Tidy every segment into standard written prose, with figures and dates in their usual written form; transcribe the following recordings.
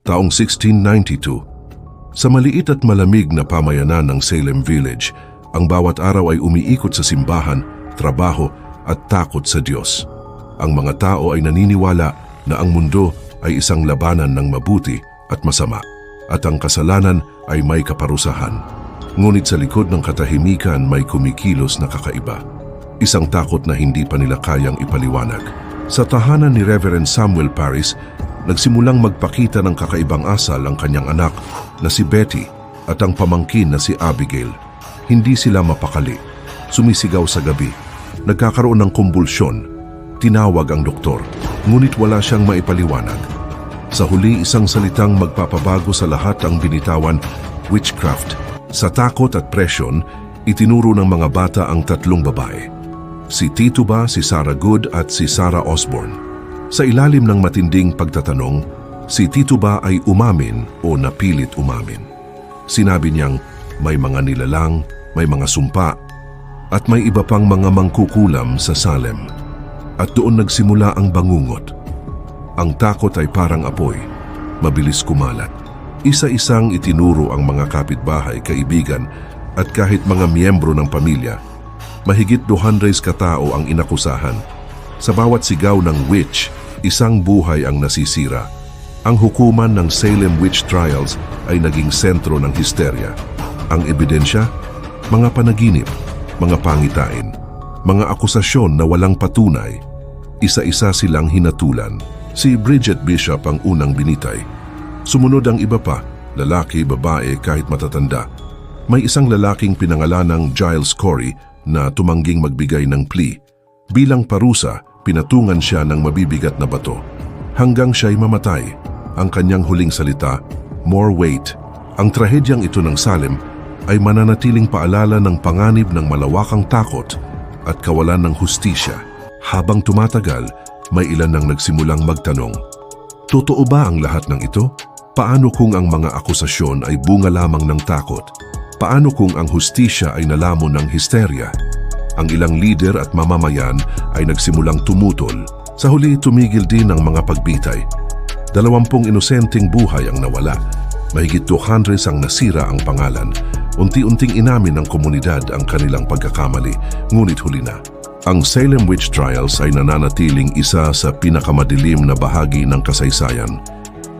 taong 1692. Sa maliit at malamig na pamayanan ng Salem Village, ang bawat araw ay umiikot sa simbahan, trabaho at takot sa Diyos. Ang mga tao ay naniniwala na ang mundo ay isang labanan ng mabuti at masama, at ang kasalanan ay may kaparusahan. Ngunit sa likod ng katahimikan may kumikilos na kakaiba. Isang takot na hindi pa nila kayang ipaliwanag. Sa tahanan ni Reverend Samuel Paris, nagsimulang magpakita ng kakaibang asal ang kanyang anak na si Betty at ang pamangkin na si Abigail. Hindi sila mapakali. Sumisigaw sa gabi. Nagkakaroon ng kumbulsyon. Tinawag ang doktor, ngunit wala siyang maipaliwanag. Sa huli, isang salitang magpapabago sa lahat ang binitawan, witchcraft. Sa takot at presyon, itinuro ng mga bata ang tatlong babae. Si Tituba, si Sarah Good at si Sarah Osborne. Sa ilalim ng matinding pagtatanong, si Tituba ay umamin o napilit umamin. Sinabi niyang may mga nilalang, may mga sumpa, at may iba pang mga mangkukulam sa Salem. At doon nagsimula ang bangungot. Ang takot ay parang apoy, mabilis kumalat. Isa-isang itinuro ang mga kapitbahay, kaibigan, at kahit mga miyembro ng pamilya. Mahigit 200 katao ang inakusahan. Sa bawat sigaw ng witch, isang buhay ang nasisira. Ang hukuman ng Salem Witch Trials ay naging sentro ng histerya. Ang ebidensya, mga panaginip, mga pangitain, mga akusasyon na walang patunay. Isa-isa silang hinatulan. Si Bridget Bishop ang unang binitay. Sumunod ang iba pa, lalaki, babae, kahit matatanda. May isang lalaking pinangalanang Giles Corey na tumangging magbigay ng plea. Bilang parusa, pinatungan siya ng mabibigat na bato. Hanggang siya'y mamatay. Ang kanyang huling salita, more weight. Ang trahedyang ito ng Salem ay mananatiling paalala ng panganib ng malawakang takot at kawalan ng hustisya. Habang tumatagal, may ilan nang nagsimulang magtanong, totoo ba ang lahat ng ito? Paano kung ang mga akusasyon ay bunga lamang ng takot? Paano kung ang hustisya ay nalamon ng histerya? Ang ilang lider at mamamayan ay nagsimulang tumutol. Sa huli, tumigil din ang mga pagbitay. 20 inosenteng buhay ang nawala. Mahigit 200 ang nasira ang pangalan. Unti-unting inamin ng komunidad ang kanilang pagkakamali, ngunit huli na. Ang Salem Witch Trials ay nananatiling isa sa pinakamadilim na bahagi ng kasaysayan.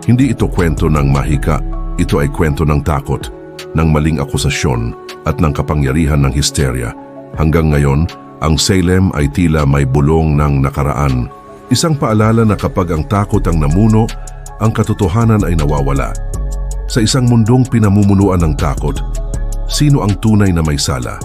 Hindi ito kwento ng mahika, ito ay kwento ng takot, ng maling akusasyon at ng kapangyarihan ng histerya. Hanggang ngayon, ang Salem ay tila may bulong ng nakaraan. Isang paalala na kapag ang takot ang namuno, ang katotohanan ay nawawala. Sa isang mundong pinamumunuan ng takot, sino ang tunay na may sala?